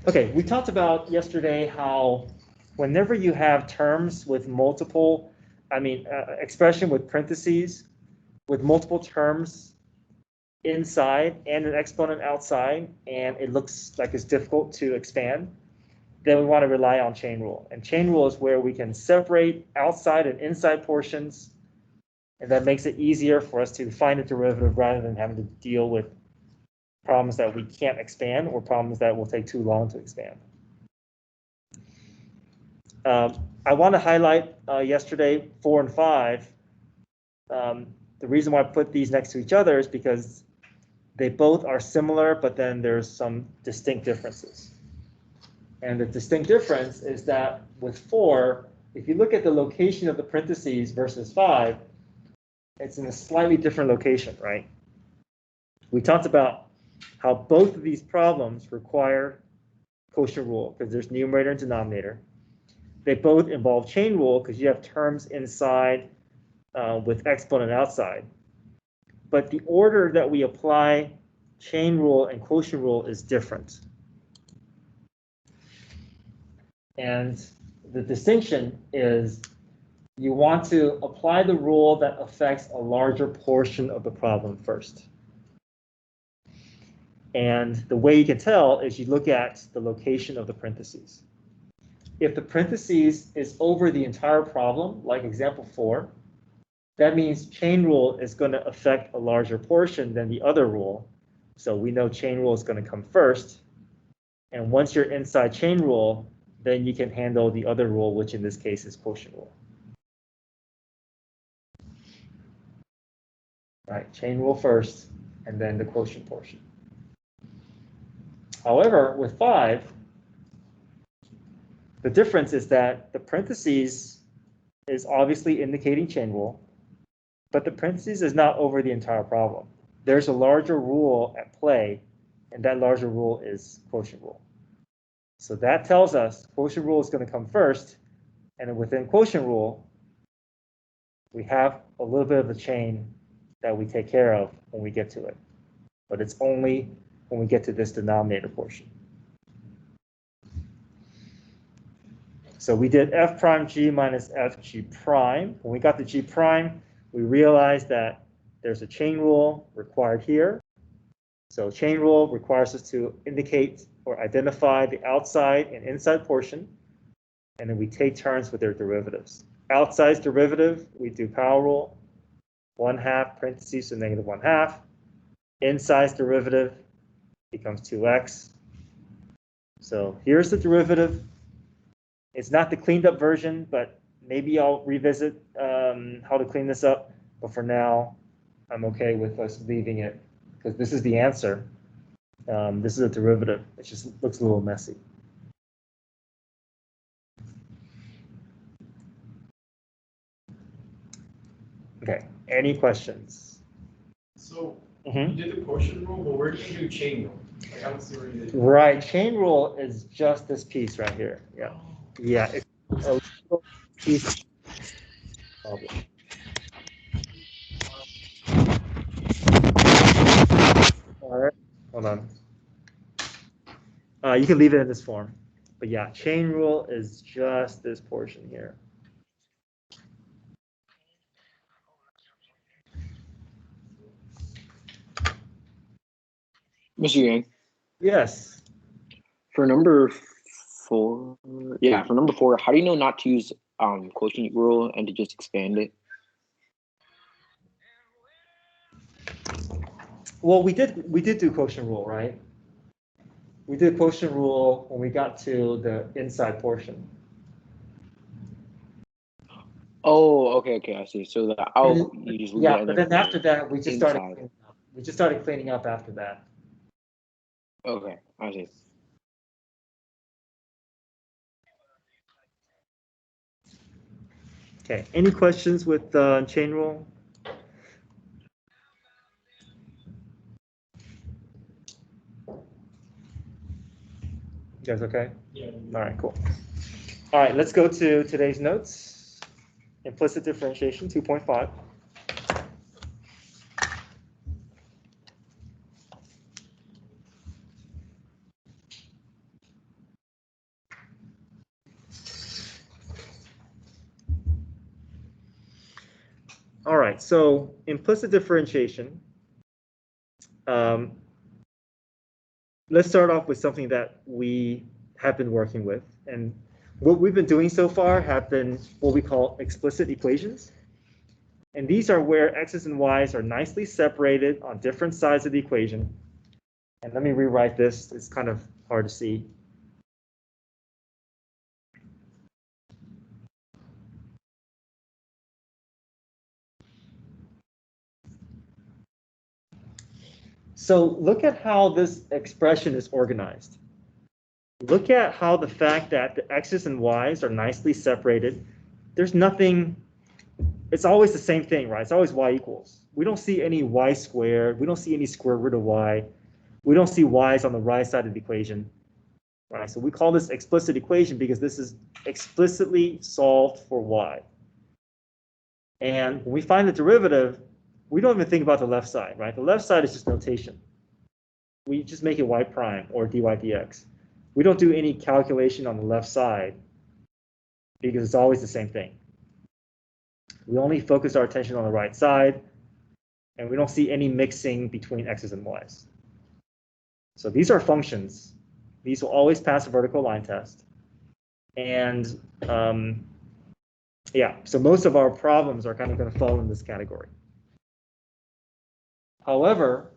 Okay, we talked about yesterday how whenever you have terms with multiple, expression with parentheses, with multiple terms inside and an exponent outside, and it looks like it's difficult to expand, then we want to rely on chain rule. And chain rule is where we can separate outside and inside portions, and that makes it easier for us to find a derivative rather than having to deal with problems that we can't expand or problems that will take too long to expand. I want to highlight yesterday 4 and 5. The reason why I put these next to each other is because they both are similar, but then there's some distinct differences. And the distinct difference is that with 4, if you look at the location of the parentheses versus 5, it's in a slightly different location, right? We talked about how both of these problems require quotient rule because there's numerator and denominator. They both involve chain rule because you have terms inside with exponent outside. But the order that we apply chain rule and quotient rule is different. And the distinction is you want to apply the rule that affects a larger portion of the problem first. And the way you can tell is you look at the location of the parentheses. If the parentheses is over the entire problem, like example 4, that means chain rule is going to affect a larger portion than the other rule. So we know chain rule is going to come first. And once you're inside chain rule, then you can handle the other rule, which in this case is quotient rule. Right, chain rule first, and then the quotient portion. However, with 5, the difference is that the parentheses is obviously indicating chain rule, but the parentheses is not over the entire problem. There's a larger rule at play, and that larger rule is quotient rule. So that tells us quotient rule is going to come first, and within quotient rule, we have a little bit of a chain that we take care of when we get to it. But it's only when we get to this denominator portion. So we did f prime g minus f g prime. When we got to g prime, we realized that there's a chain rule required here. So chain rule requires us to indicate or identify the outside and inside portion, and then we take turns with their derivatives. Outside's derivative, we do power rule, 1/2 parentheses, so negative 1/2. Inside's derivative becomes 2x. So here's the derivative. It's not the cleaned up version, but maybe I'll revisit how to clean this up. But for now, I'm okay with us leaving it because this is the answer. This is a derivative. It just looks a little messy. Okay, any questions? So you did the quotient rule, but where do you do chain rule? Like, I don't see where you did. Right, chain rule is just this piece right here. Yeah, yeah, it's a little piece problem. All right, hold on. You can leave it in this form, but yeah, chain rule is just this portion here. Mr. Yang? Yes. For number 4, how do you know not to use quotient rule and to just expand it? Well, we did do quotient rule, right? We did quotient rule when we got to the inside portion. Oh, okay, I see. So the out, you just leave yeah, it but then after that, we just inside. started cleaning up. We just started cleaning up after that. Okay, I see. Okay, any questions with chain rule? You guys okay? Yeah. All right, cool. All right, let's go to today's notes. Implicit differentiation 2.5. All right, so implicit differentiation. Let's start off with something that we have been working with. And what we've been doing so far have been what we call explicit equations. And these are where x's and y's are nicely separated on different sides of the equation. And let me rewrite this. It's kind of hard to see. So look at how this expression is organized. Look at how the fact that the x's and y's are nicely separated. There's nothing, it's always the same thing, right? It's always y equals. We don't see any y squared. We don't see any square root of y. We don't see y's on the right side of the equation, right? So we call this explicit equation because this is explicitly solved for y. And when we find the derivative, we don't even think about the left side, right? The left side is just notation. We just make it y prime or dy dx. We don't do any calculation on the left side because it's always the same thing. We only focus our attention on the right side, and we don't see any mixing between x's and y's. So these are functions. These will always pass a vertical line test. And yeah, so most of our problems are kind of going to fall in this category. However,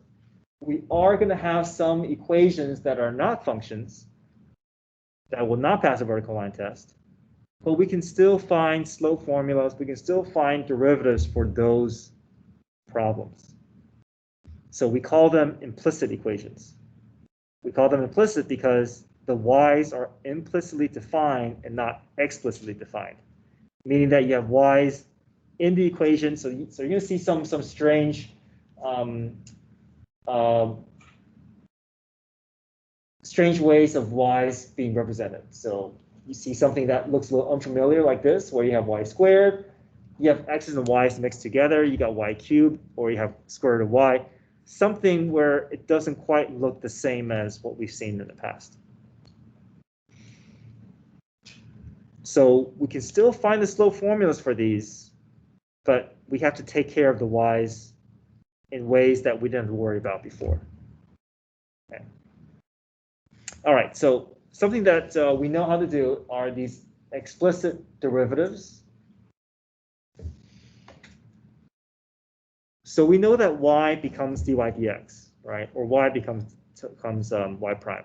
we are going to have some equations that are not functions that will not pass a vertical line test, but we can still find slope formulas. We can still find derivatives for those problems. So we call them implicit equations. We call them implicit because the y's are implicitly defined and not explicitly defined, meaning that you have y's in the equation. So you're going to see some strange strange ways of y's being represented. So you see something that looks a little unfamiliar like this, where you have y squared, you have x's and y's mixed together, you got y cubed, or you have square root of y, something where it doesn't quite look the same as what we've seen in the past. So we can still find the slope formulas for these, but we have to take care of the y's in ways that we didn't worry about before. Okay. All right, so something that we know how to do are these explicit derivatives. So we know that y becomes dy dx, right? Or y becomes y prime.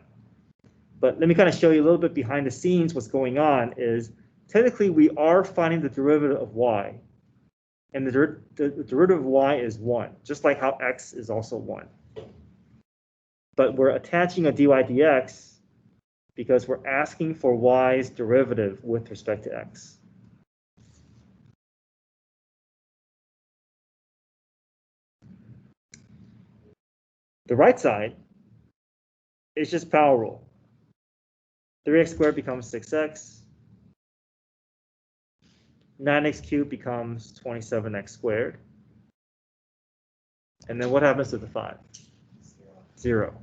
But let me kind of show you a little bit behind the scenes. What's going on is technically we are finding the derivative of y. And the derivative of y is 1, just like how x is also 1. But we're attaching a dy dx because we're asking for y's derivative with respect to x. The right side is just power rule. 3x squared becomes 6x. 9x cubed becomes 27x squared. And then what happens to the 5? 0.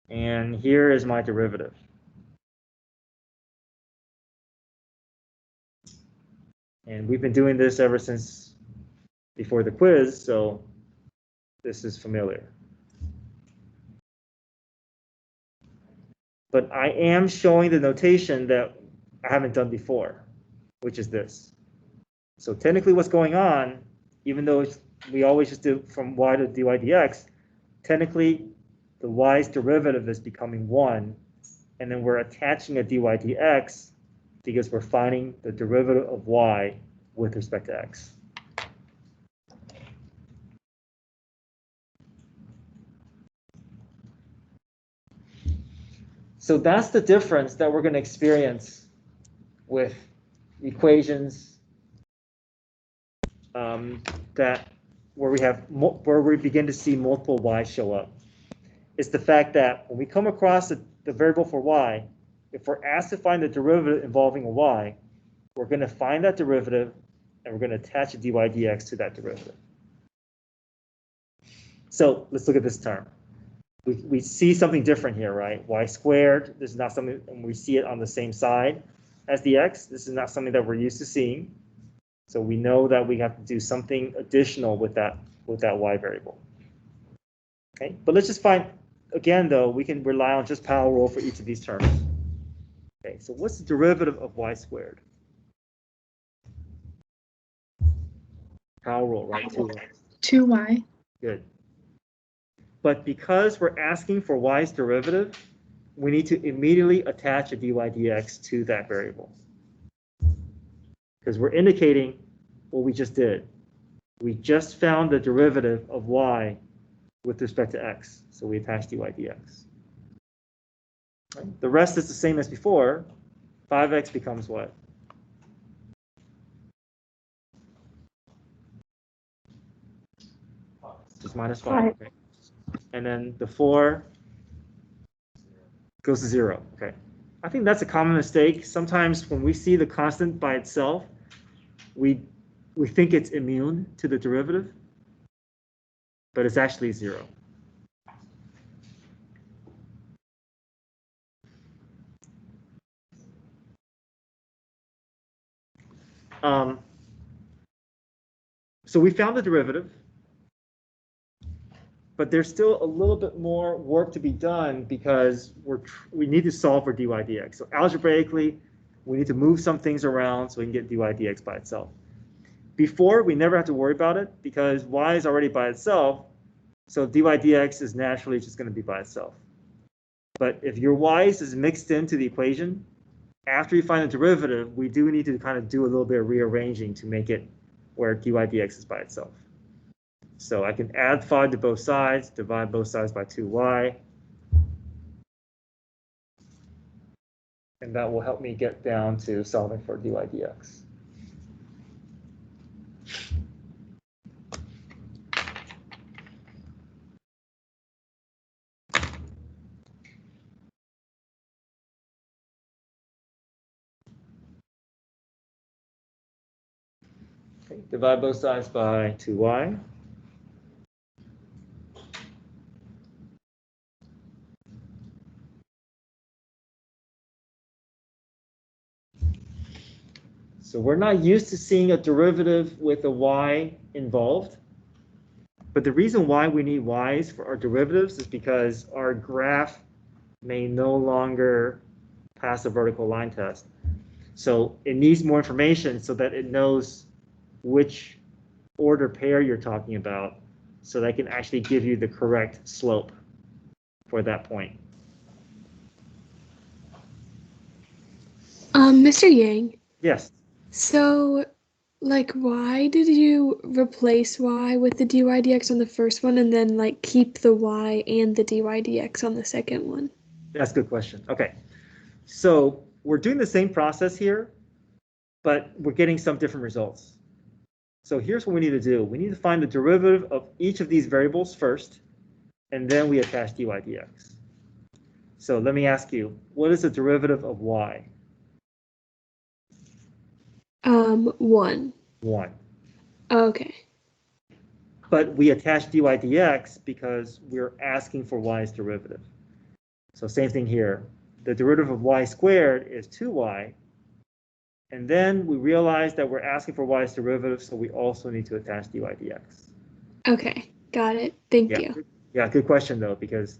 And here is my derivative. And we've been doing this ever since before the quiz, so this is familiar. But I am showing the notation that I haven't done before, which is this. So technically what's going on, even though we always just do from y to dy dx, technically the y's derivative is becoming 1, and then we're attaching a dy dx because we're finding the derivative of y with respect to x. So that's the difference that we're going to experience with equations where we begin to see multiple y's show up. It's the fact that when we come across the variable for y, if we're asked to find the derivative involving a y, we're going to find that derivative and we're going to attach a dy dx to that derivative. So let's look at this term. We see something different here, right? Y squared, this is not something, and we see it on the same side as the x. This is not something that we're used to seeing. So we know that we have to do something additional with that y variable. Okay, but let's just find, again though, we can rely on just power rule for each of these terms. Okay, so what's the derivative of y squared? Power rule, right? 2y. 2y. Good. But because we're asking for y's derivative, we need to immediately attach a dy dx to that variable. Because we're indicating what we just did. We just found the derivative of y with respect to x. So we attach dy dx. Right? The rest is the same as before. 5x becomes what? Just minus 5. Okay. And then the 4 goes to 0. Okay. I think that's a common mistake. Sometimes when we see the constant by itself, we think it's immune to the derivative, but it's actually 0. So we found the derivative, but there's still a little bit more work to be done because we need to solve for dy dx. So algebraically, we need to move some things around so we can get dy dx by itself. Before, we never have to worry about it because y is already by itself, so dy dx is naturally just going to be by itself. But if your y's is mixed into the equation, after you find the derivative, we do need to kind of do a little bit of rearranging to make it where dy dx is by itself. So I can add 5 to both sides, divide both sides by 2y, and that will help me get down to solving for dy dx. Okay, divide both sides by 2y. So we're not used to seeing a derivative with a y involved. But the reason why we need y's for our derivatives is because our graph may no longer pass a vertical line test. So it needs more information so that it knows which order pair you're talking about so that it can actually give you the correct slope for that point. Mr. Yang. Yes. So, like, why did you replace y with the dy dx on the first one and then, like, keep the y and the dy dx on the second one? That's a good question. Okay. So we're doing the same process here, but we're getting some different results. So here's what we need to do. We need to find the derivative of each of these variables first, and then we attach dy dx. So let me ask you, what is the derivative of y? 1. 1. Okay. But we attach dy dx because we're asking for y's derivative. So same thing here. The derivative of y squared is 2y. And then we realize that we're asking for y's derivative, so we also need to attach dy dx. Okay. Got it. Thank you. Yeah, good question, though, because,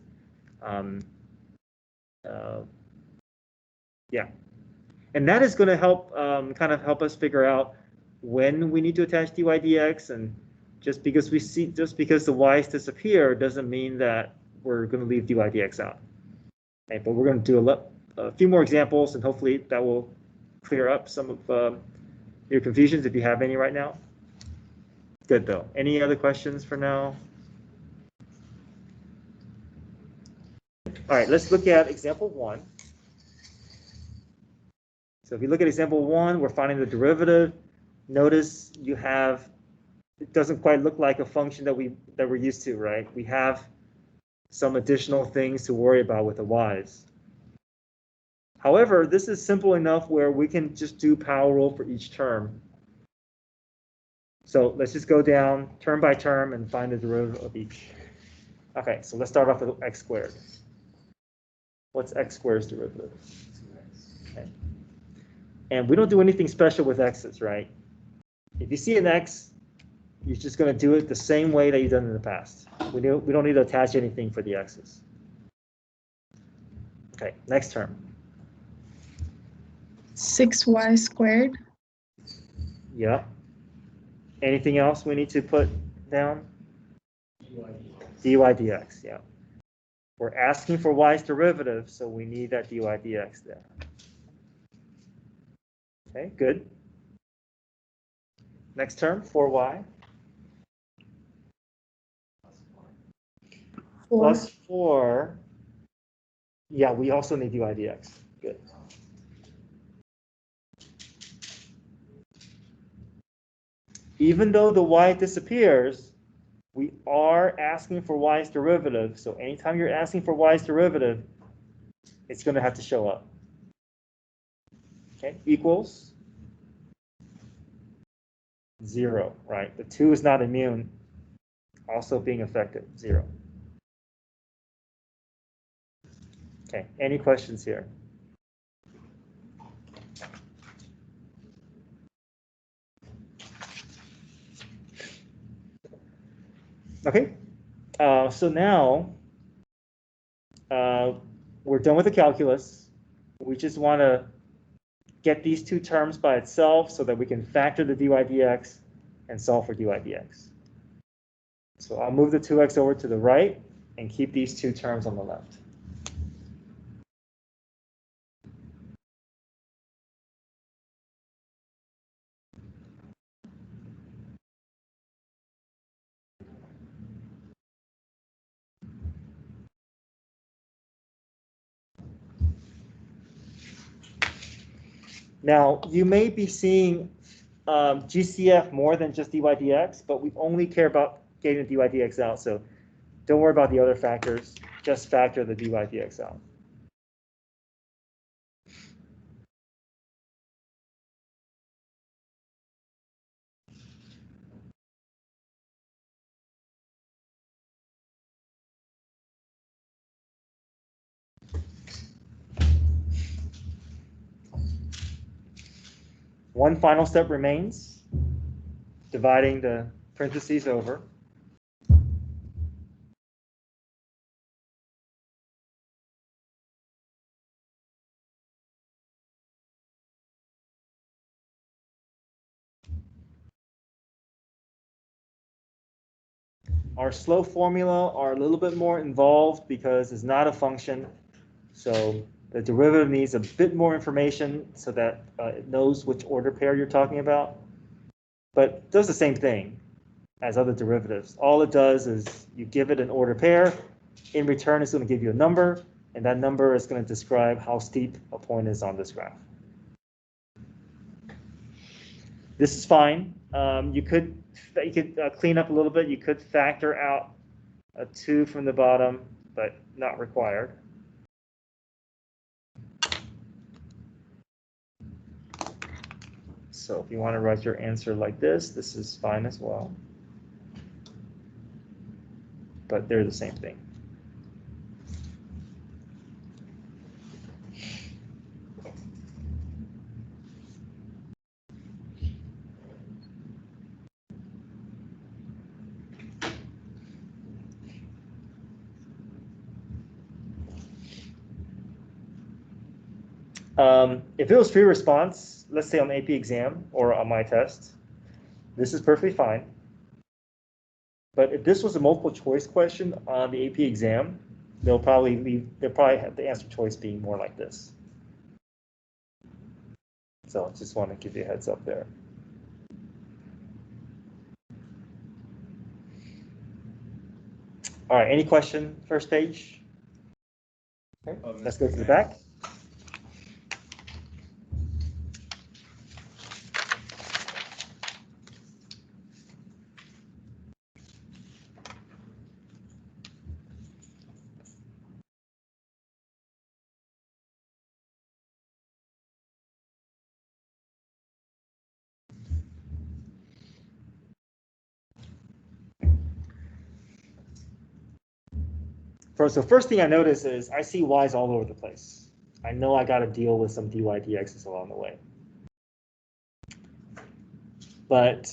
yeah. And that is going to help kind of help us figure out when we need to attach dy dx. And just because the y's disappear doesn't mean that we're going to leave dy dx out. Okay, but we're going to do a few more examples, and hopefully that will clear up some of your confusions if you have any right now. Good, though. Any other questions for now? All right, let's look at example 1. So if you look at example 1, we're finding the derivative. Notice you have, it doesn't quite look like a function that we're used to, right? We have some additional things to worry about with the y's. However, this is simple enough where we can just do power rule for each term. So let's just go down term by term and find the derivative of each. Okay, so let's start off with x squared. What's x squared's derivative? Okay. And we don't do anything special with x's, right? If you see an x, you're just going to do it the same way that you've done in the past. We don't need to attach anything for the x's. Okay, next term. 6y squared. Yeah. Anything else we need to put down? dy dx, yeah. We're asking for y's derivative, so we need that dy dx there. Okay, good. Next term, 4y. Plus 4. Yeah, we also need dy dx. Good. Even though the y disappears, we are asking for y's derivative. So anytime you're asking for y's derivative, it's going to have to show up. Okay, equals 0, right? The 2 is not immune, also being affected, 0. Okay, any questions here? Okay, so now we're done with the calculus. We just want to get these two terms by itself so that we can factor the dy dx and solve for dy dx. So I'll move the 2x over to the right and keep these two terms on the left. Now, you may be seeing GCF more than just dy dx, but we only care about getting the dy dx out. So don't worry about the other factors. Just factor the dy dx out. One final step remains, dividing the parentheses over. Our slope formula are a little bit more involved because it's not a function. So the derivative needs a bit more information so that it knows which order pair you're talking about. But it does the same thing as other derivatives. All it does is you give it an order pair. In return, it's going to give you a number, and that number is going to describe how steep a point is on this graph. This is fine. You could clean up a little bit. You could factor out a 2 from the bottom, but not required. So if you want to write your answer like this is fine as well. But they're the same thing. If it was free response, let's say on the AP exam or on my test, this is perfectly fine. But if this was a multiple choice question on the AP exam, they'll probably have the answer choice being more like this. So I just want to give you a heads up there. All right, any question, first page? Okay, let's go to the back. So first thing I notice is I see y's all over the place. I know I got to deal with some dy dx's along the way. but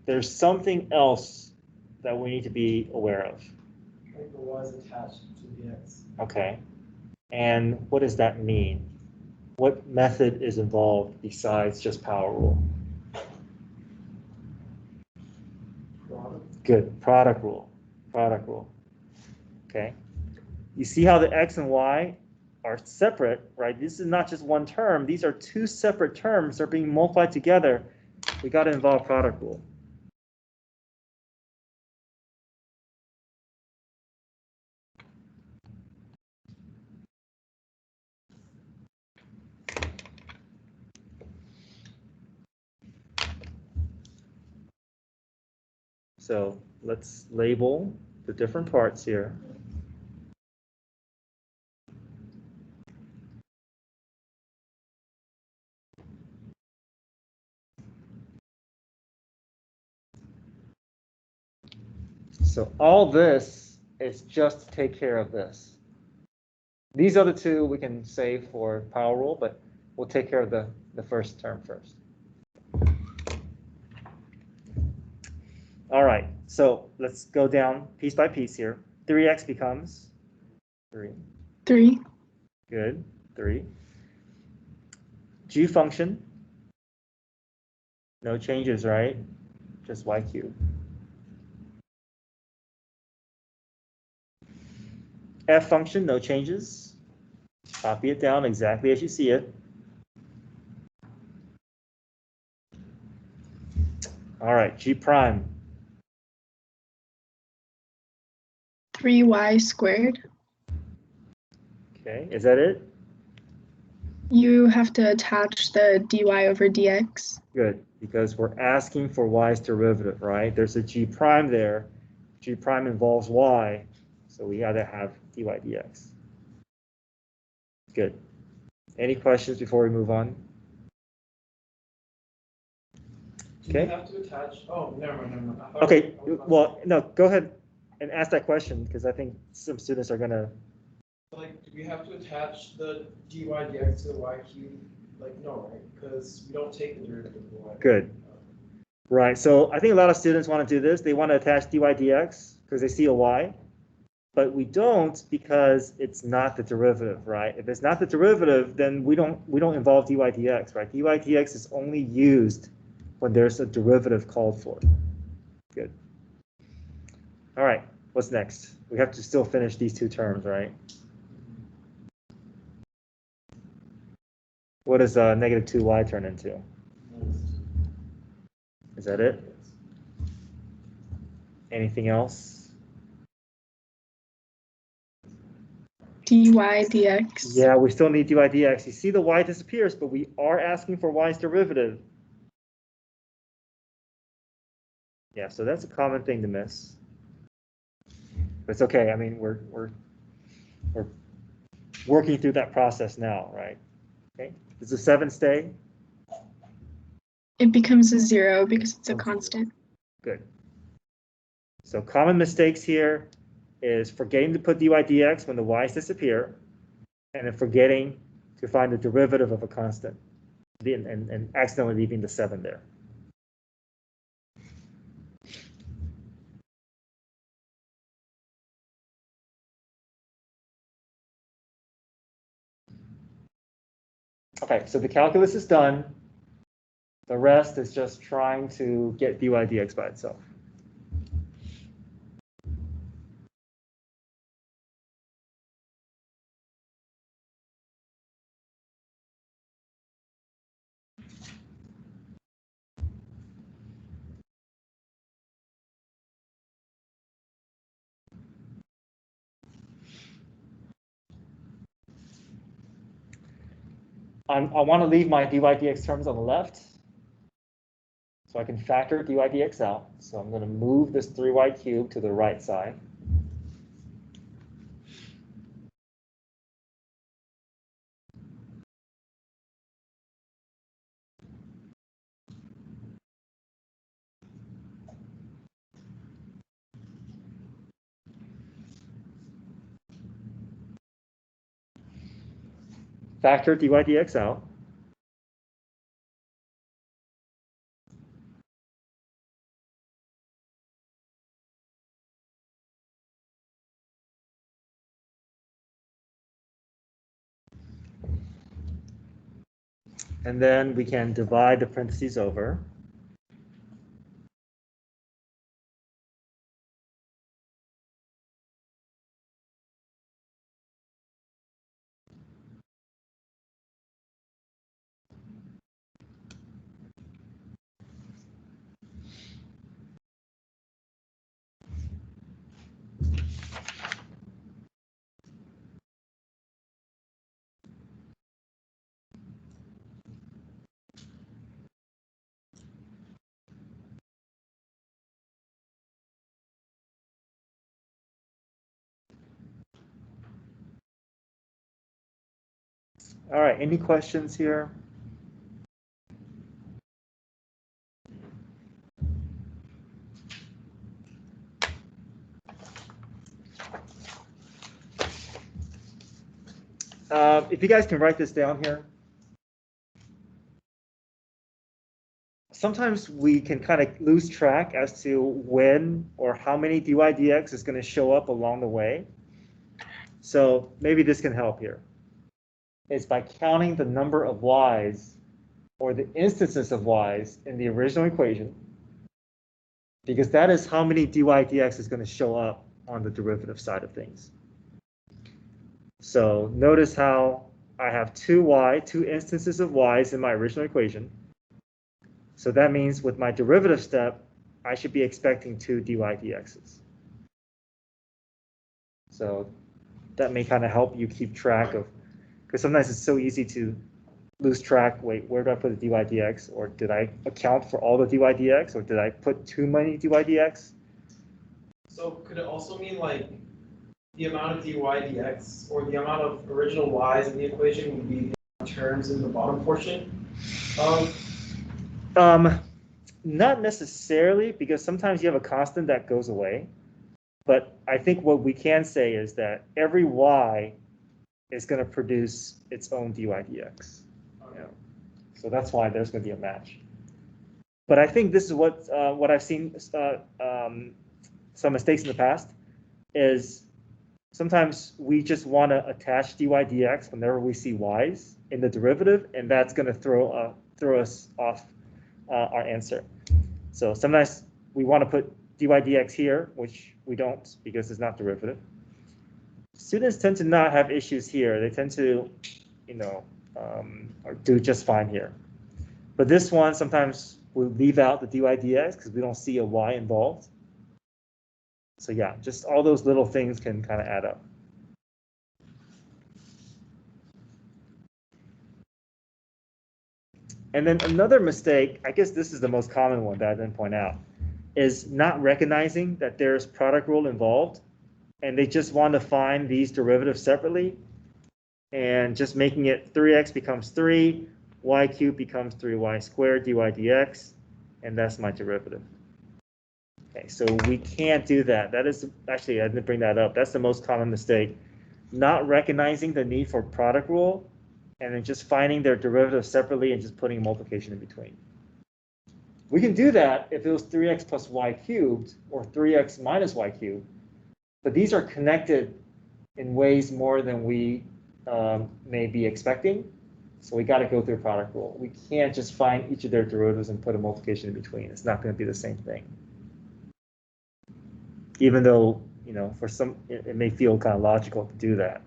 there's something else that we need to be aware of. Like the y is attached to the x. Okay. And what does that mean? What method is involved besides just power rule? Product. Good. Product rule. Product rule. Okay. You see how the x and y are separate, right? This is not just one term. These are two separate terms. They're being multiplied together. We got to involve product rule. So let's label the different parts here. So all this is just to take care of this. These other two we can save for power rule, but we'll take care of the first term first. All right, so let's go down piece by piece here. 3x becomes 3. 3. Good, 3. G function, no changes, right? Just y cubed. F function, no changes. Copy it down exactly as you see it. All right, G prime. 3y squared. Okay, is that it? You have to attach the dy over dx. Good, because we're asking for y's derivative, right? There's a G prime there. G prime involves y, so we gotta have dy dx. Good. Any questions before we move on? Do Okay. you have to attach? Oh, never mind. I thought Okay, I was about to well, say, no, go ahead and ask that question because I think some students are gonna. like, do we have to attach the dy dx to the y cube? Like, no, right? Because we don't take the derivative of the y. Good. Right, so I think a lot of students want to do this. They want to attach dy dx because they see a y, but we don't because it's not the derivative, right? If it's not the derivative, then we don't involve dy dx, right? Dy dx is only used when there's a derivative called for. Good. All right, what's next? We have to still finish these two terms, right? What does negative 2y turn into? Is that it? Anything else? dy dx. Yeah, we still need dy dx. You see the y disappears, but we are asking for y's derivative. Yeah, so that's a common thing to miss. But it's okay. I mean, we're working through that process now, right? Okay. Does the 7 stay? It becomes a 0 because it's a Becomes 0. constant. Good. So common mistakes here is forgetting to put dy dx when the y's disappear, and then forgetting to find the derivative of a constant, and accidentally leaving the 7 there. Okay, so the calculus is done. The rest is just trying to get dy dx by itself. I want to leave my dy dx terms on the left, so I can factor dy dx out. So I'm going to move this 3y cubed to the right side. Factor dy dx out. And then we can divide the parentheses over. All right, any questions here? If you guys can write this down here. Sometimes we can kind of lose track as to when or how many dy dx is going to show up along the way. So maybe this can help here. It's by counting the number of y's or the instances of y's in the original equation, because that is how many dy dx is going to show up on the derivative side of things. So notice how I have two instances of y's in my original equation. So that means with my derivative step, I should be expecting two dy dx's. So that may kind of help you keep track of, because sometimes it's so easy to lose track. Wait, where do I put the dy dx? Or did I account for all the dy dx? Or did I put too many dy dx? So could it also mean like the amount of dy dx or the amount of original y's in the equation would be the terms in the bottom portion of? Not necessarily, because sometimes you have a constant that goes away. But I think what we can say is that every y is going to produce its own dy dx. Okay. Yeah. So that's why there's going to be a match. But I think this is what I've seen some mistakes in the past is sometimes we just want to attach dy dx whenever we see y's in the derivative, and that's going to throw us off our answer. So sometimes we want to put dy dx here, which we don't because it's not derivative. Students tend to not have issues here. They tend to, do just fine here. But this one, sometimes we'll leave out the dy dx because we don't see a y involved. So yeah, just all those little things can kind of add up. And then another mistake, I guess this is the most common one that I didn't point out, is not recognizing that there's product rule involved, and they just want to find these derivatives separately, and just making it 3x becomes 3, y cubed becomes 3y squared dy dx, and that's my derivative. Okay, so we can't do that. That is, actually, I didn't bring that up. That's the most common mistake. Not recognizing the need for product rule, and then just finding their derivatives separately and just putting multiplication in between. We can do that if it was 3x plus y cubed or 3x minus y cubed, but these are connected in ways more than we may be expecting. So we got to go through product rule. We can't just find each of their derivatives and put a multiplication in between. It's not going to be the same thing. Even though, for some, it may feel kind of logical to do that.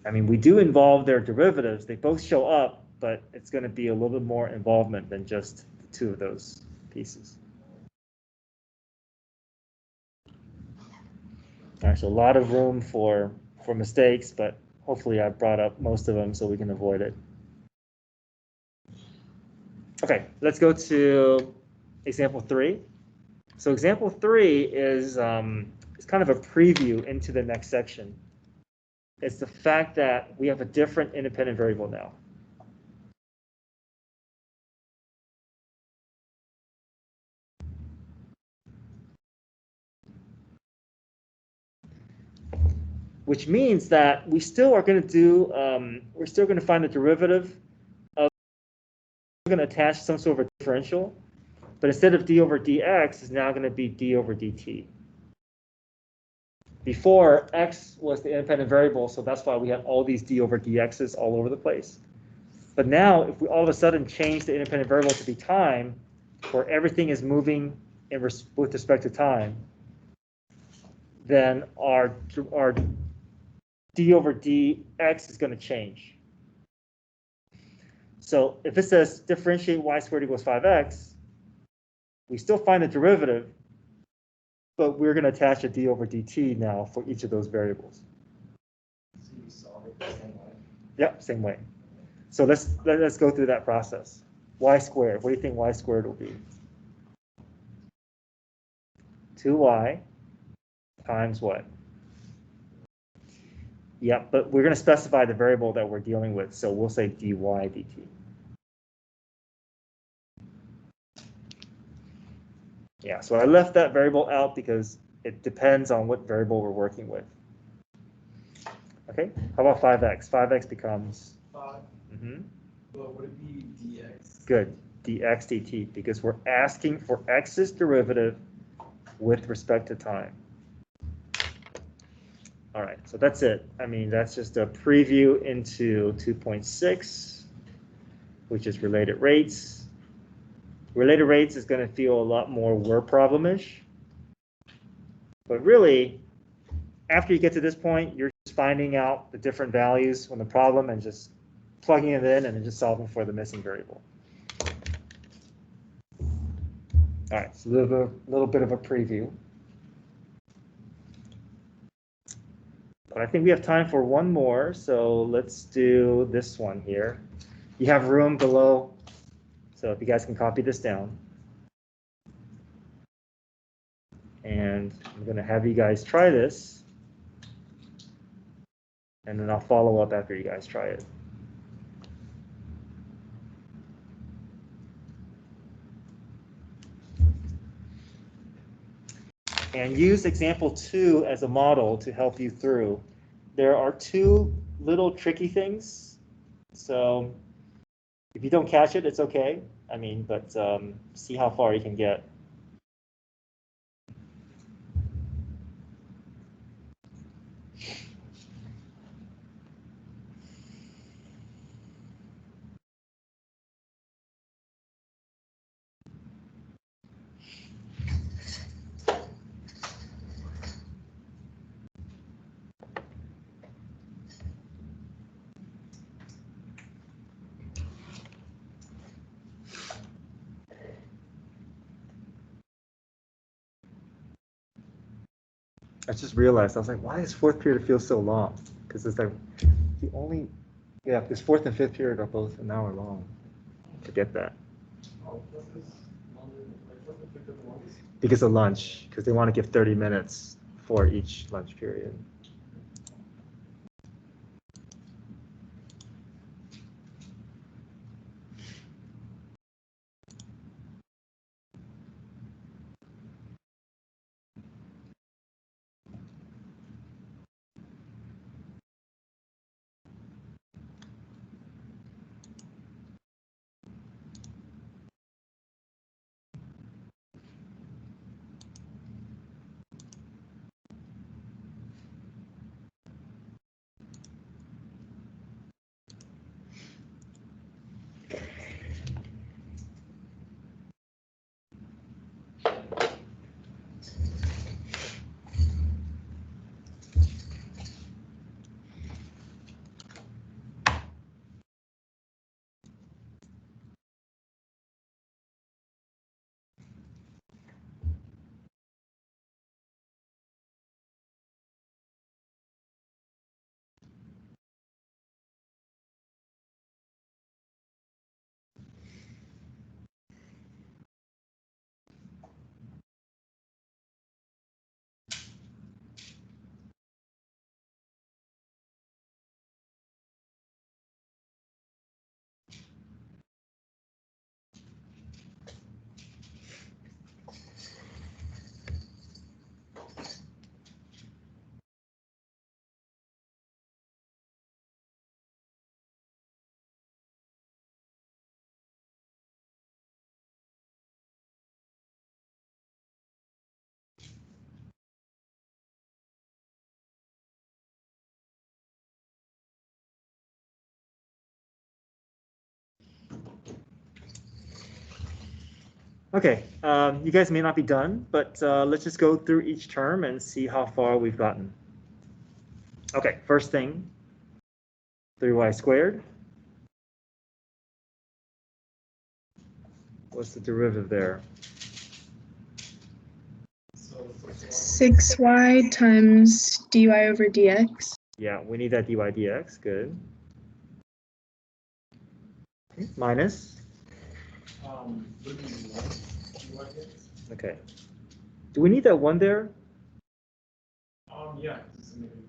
I mean, we do involve their derivatives. They both show up, but it's going to be a little bit more involvement than just the two of those pieces. All right, so a lot of room for mistakes, but hopefully I brought up most of them so we can avoid it. Okay, let's go to example 3. So example 3 is kind of a preview into the next section. It's the fact that we have a different independent variable now. Which means that we still are going to do, we're still going to find the derivative of, we're going to attach some sort of a differential, but instead of d over dx, is now going to be d over dt. Before, x was the independent variable, so that's why we had all these d over dx's all over the place. But now, if we all of a sudden change the independent variable to be time, where everything is moving with respect to time, then our d over dx is going to change. So if it says differentiate y squared equals 5x, we still find the derivative, but we're going to attach a d over dt now for each of those variables. So you solve it the same way. Yep, same way. So let's go through that process. Y squared, what do you think y squared will be? 2y times what? Yep, but we're going to specify the variable that we're dealing with, so we'll say dy dt. Yeah, so I left that variable out because it depends on what variable we're working with. Okay, how about 5x? 5x becomes 5. But would it be dx? good, dx dt, because we're asking for x's derivative with respect to time. All right, so that's it. I mean, that's just a preview into 2.6, which is related rates. Related rates is going to feel a lot more word problem-ish. But really, after you get to this point, you're just finding out the different values from the problem and just plugging it in and then just solving for the missing variable. All right, so a little bit of a preview. But I think we have time for one more, so let's do this one here. You have room below, so if you guys can copy this down. And I'm going to have you guys try this, and then I'll follow up after you guys try it. And use example 2 as a model to help you through. There are 2 little tricky things. So if you don't catch it, it's okay. I mean, but see how far you can get. I just realized, I was like, why does 4th period feel so long? Because it's like, this 4th and 5th period are both an hour long. Forget that. Because of lunch, because they want to give 30 minutes for each lunch period. Okay, you guys may not be done, but let's just go through each term and see how far we've gotten. Okay, first thing, 3y squared. What's the derivative there? So 6y times dy over dx. Yeah, we need that dy dx, good. Minus, would be 1 dy dx. okay. Do we need that 1 there? Yeah. It's a negative.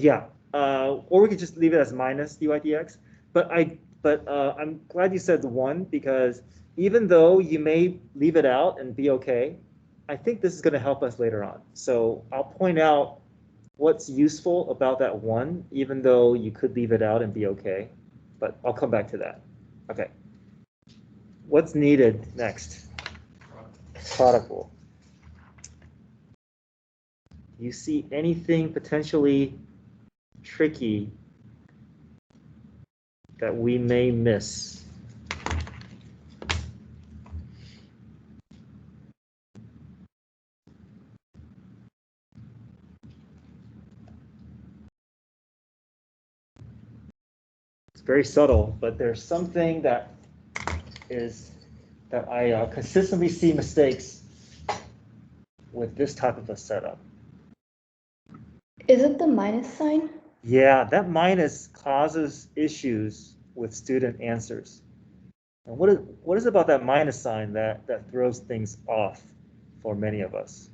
Yeah, or we could just leave it as minus dy dx. But I'm glad you said the 1 because even though you may leave it out and be okay, I think this is going to help us later on. So I'll point out what's useful about that 1, even though you could leave it out and be okay. But I'll come back to that. Okay. What's needed next? Product rule. You see anything potentially tricky that we may miss? It's very subtle, but there's something that I consistently see mistakes with this type of a setup. Is it the minus sign? Yeah, that minus causes issues with student answers. And what is about that minus sign that throws things off for many of us?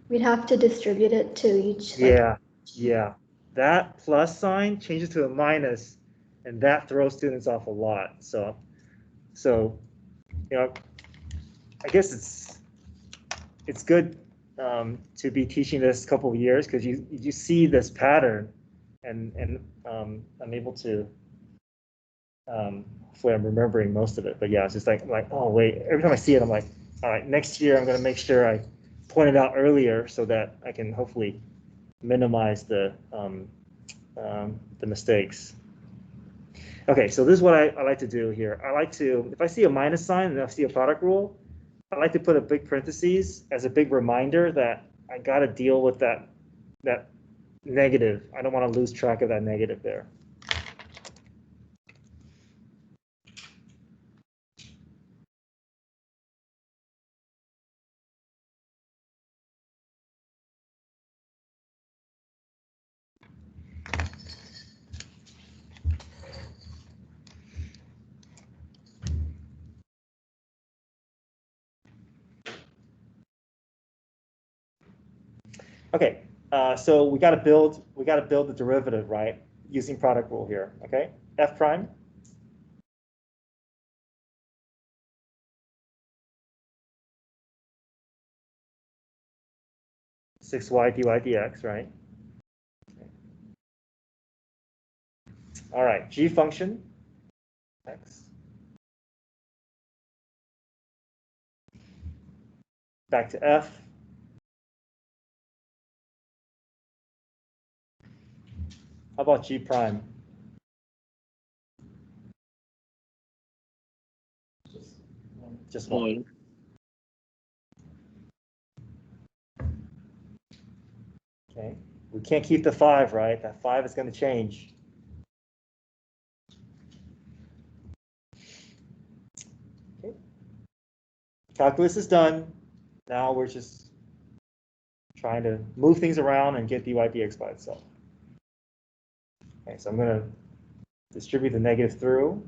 We'd have to distribute it to each. Yeah. That plus sign changes to a minus, and that throws students off a lot. So you know, I guess it's good to be teaching this a couple of years because you see this pattern, and I'm able to. Hopefully, I'm remembering most of it. But yeah, it's just like oh wait, every time I see it, I'm like, all right, next year I'm going to make sure I point it out earlier so that I can hopefully minimize the mistakes. Okay, so this is what I like to do here. I like to, if I see a minus sign and I see a product rule, I like to put a big parentheses as a big reminder that I got to deal with that negative. I don't want to lose track of that negative there. Okay, so we got to build the derivative, right? Using product rule here. Okay, f prime. Six y dy dx, right? Okay. All right, g function x. Back to f. How about g prime? Just one. Okay, we can't keep the 5, right? That 5 is going to change. Okay, calculus is done. Now we're just trying to move things around and get dy dx by itself. Okay, so I'm going to distribute the negative through.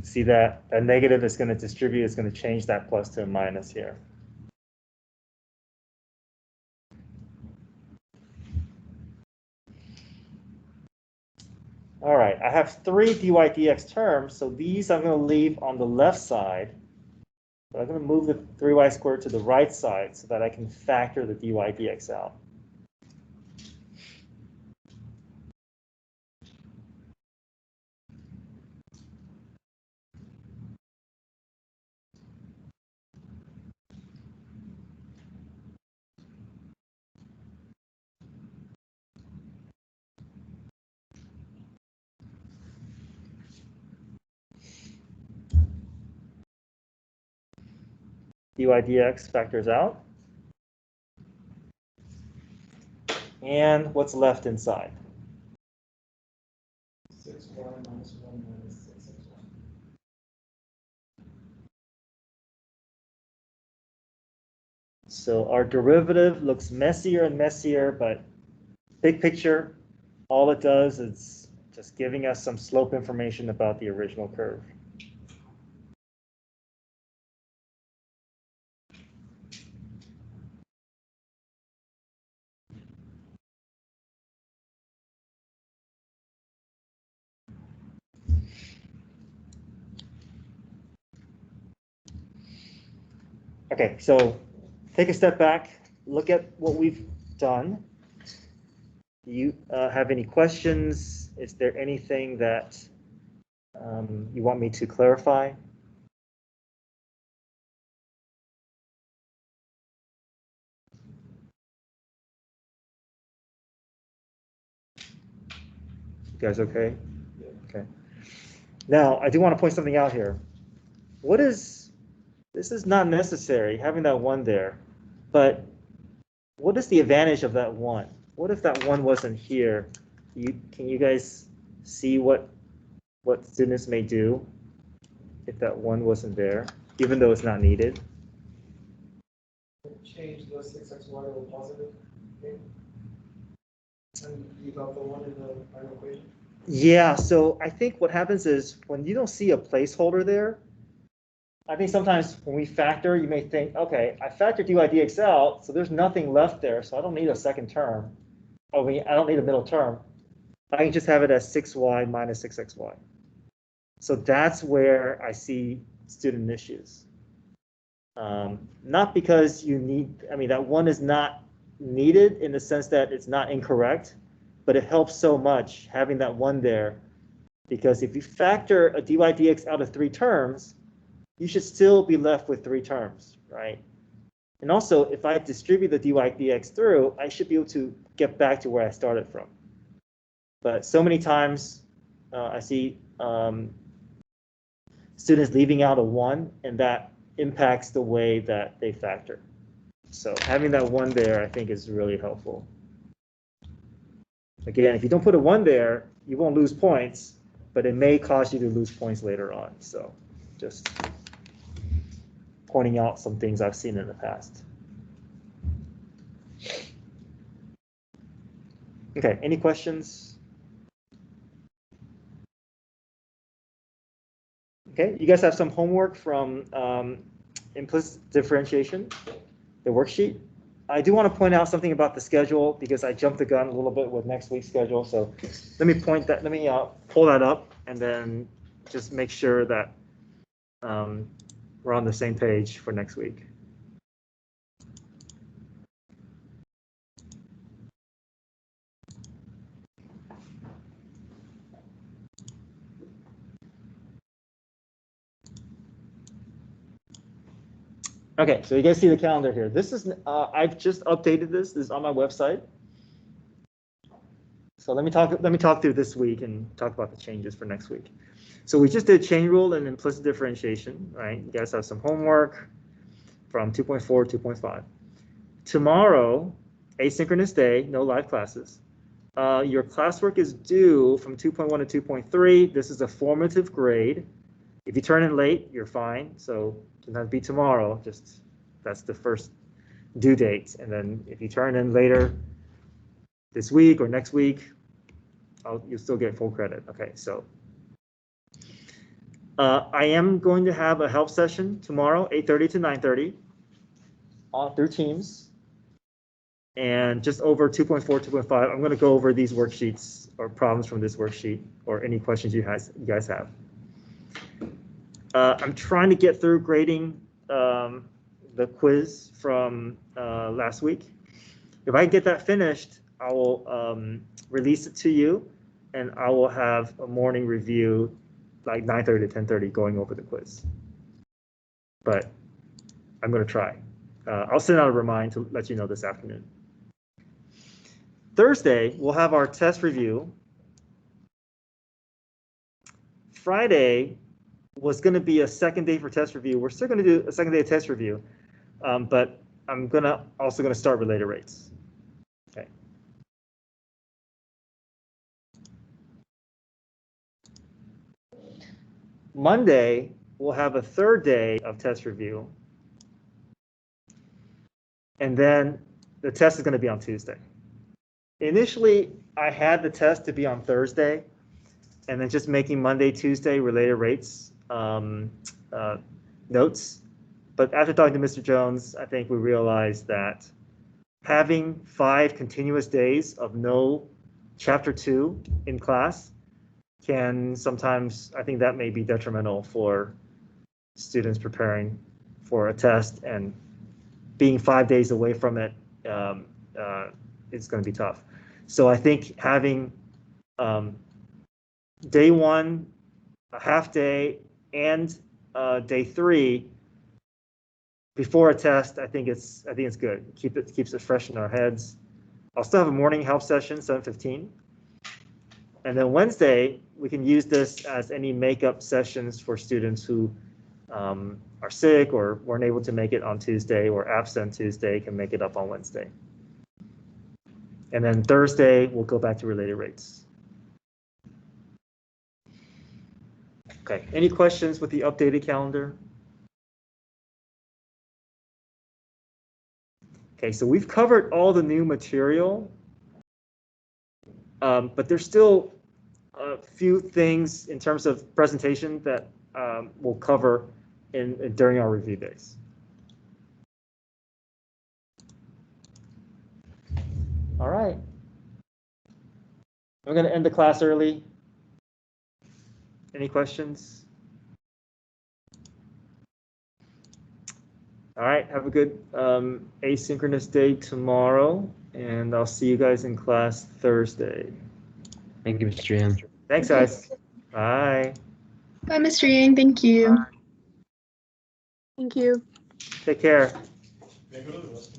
See that negative is going to distribute, it's going to change that plus to a minus here. All right, I have 3 dy dx terms, so these I'm going to leave on the left side. But I'm going to move the 3y squared to the right side so that I can factor the dy dx out. dy dx factors out. And what's left inside? 6y minus 1 minus 6xy. So our derivative looks messier and messier, but big picture, all it does is just giving us some slope information about the original curve. Okay, so take a step back, look at what we've done. Do you have any questions? Is there anything that you want me to clarify? You guys okay? Okay. Now, I do want to point something out here. This is not necessary, having that 1 there, but what is the advantage of that 1? What if that 1 wasn't here? Can you guys see what students may do if that 1 wasn't there, even though it's not needed? Change the 6xy to a positive thing. And leave out the 1 in the final equation. Yeah, so I think what happens is when you don't see a placeholder there, I think sometimes when we factor, you may think, okay, I factored dy dx out, so there's nothing left there, so I don't need a second term. I don't need a middle term. I can just have it as 6y minus 6xy. So that's where I see student issues. Not because you need, that 1 is not needed in the sense that it's not incorrect, but it helps so much having that 1 there, because if you factor a dy dx out of 3 terms, you should still be left with 3 terms, right? And also, if I distribute the dy dx through, I should be able to get back to where I started from. But so many times I see students leaving out a 1, and that impacts the way that they factor. So having that 1 there, I think, is really helpful. Again, if you don't put a 1 there, you won't lose points, but it may cause you to lose points later on. So just pointing out some things I've seen in the past. Okay, any questions? Okay, you guys have some homework from implicit differentiation, the worksheet. I do want to point out something about the schedule because I jumped the gun a little bit with next week's schedule. So let me pull that up and then just make sure that we're on the same page for next week. Okay, so you guys see the calendar here. This is I've just updated this. This is on my website. So let me talk through this week and talk about the changes for next week. So we just did chain rule and implicit differentiation, right? You guys have some homework from 2.4, 2.5. Tomorrow, asynchronous day, no live classes. Your classwork is due from 2.1 to 2.3. This is a formative grade. If you turn in late, you're fine. So it doesn't have to be tomorrow. Just that's the first due date. And then if you turn in later this week or next week, you'll still get full credit. Okay, so I am going to have a help session tomorrow, 8:30 to 9:30, through Teams. And just over 2.4, 2.5, I'm going to go over these worksheets or problems from this worksheet or any questions you guys have. I'm trying to get through grading the quiz from last week. If I get that finished, I will release it to you, and I will have a morning review like 9:30 to 10:30 going over the quiz. But I'm going to try. I'll send out a reminder to let you know this afternoon. Thursday, we'll have our test review. Friday was going to be a second day for test review. We're still going to do a second day of test review. but I'm also gonna start related rates. Okay. Monday, we'll have a third day of test review. And then the test is going to be on Tuesday. Initially, I had the test to be on Thursday, and then just making Monday, Tuesday related rates notes. But after talking to Mr. Jones, I think we realized that having 5 continuous days of no chapter 2 in class can sometimes, I think that may be detrimental for students preparing for a test, and being 5 days away from it is going to be tough. So I think having day 1, a half day, and day 3 before a test, I think it's good. Keeps it fresh in our heads. I'll still have a morning help session, 7:15. And then Wednesday, we can use this as any makeup sessions for students who are sick or weren't able to make it on Tuesday or absent Tuesday, can make it up on Wednesday. And then Thursday, we'll go back to related rates. Okay, any questions with the updated calendar? Okay, so we've covered all the new material, but there's still a few things in terms of presentation that we'll cover during our review days. All right. I'm going to end the class early. Any questions? All right, have a good asynchronous day tomorrow, and I'll see you guys in class Thursday. Thank you, Mr. Yang. Thanks, guys. Bye. Bye, Mr. Yang. Thank you. Thank you. Take care. Maybe it was.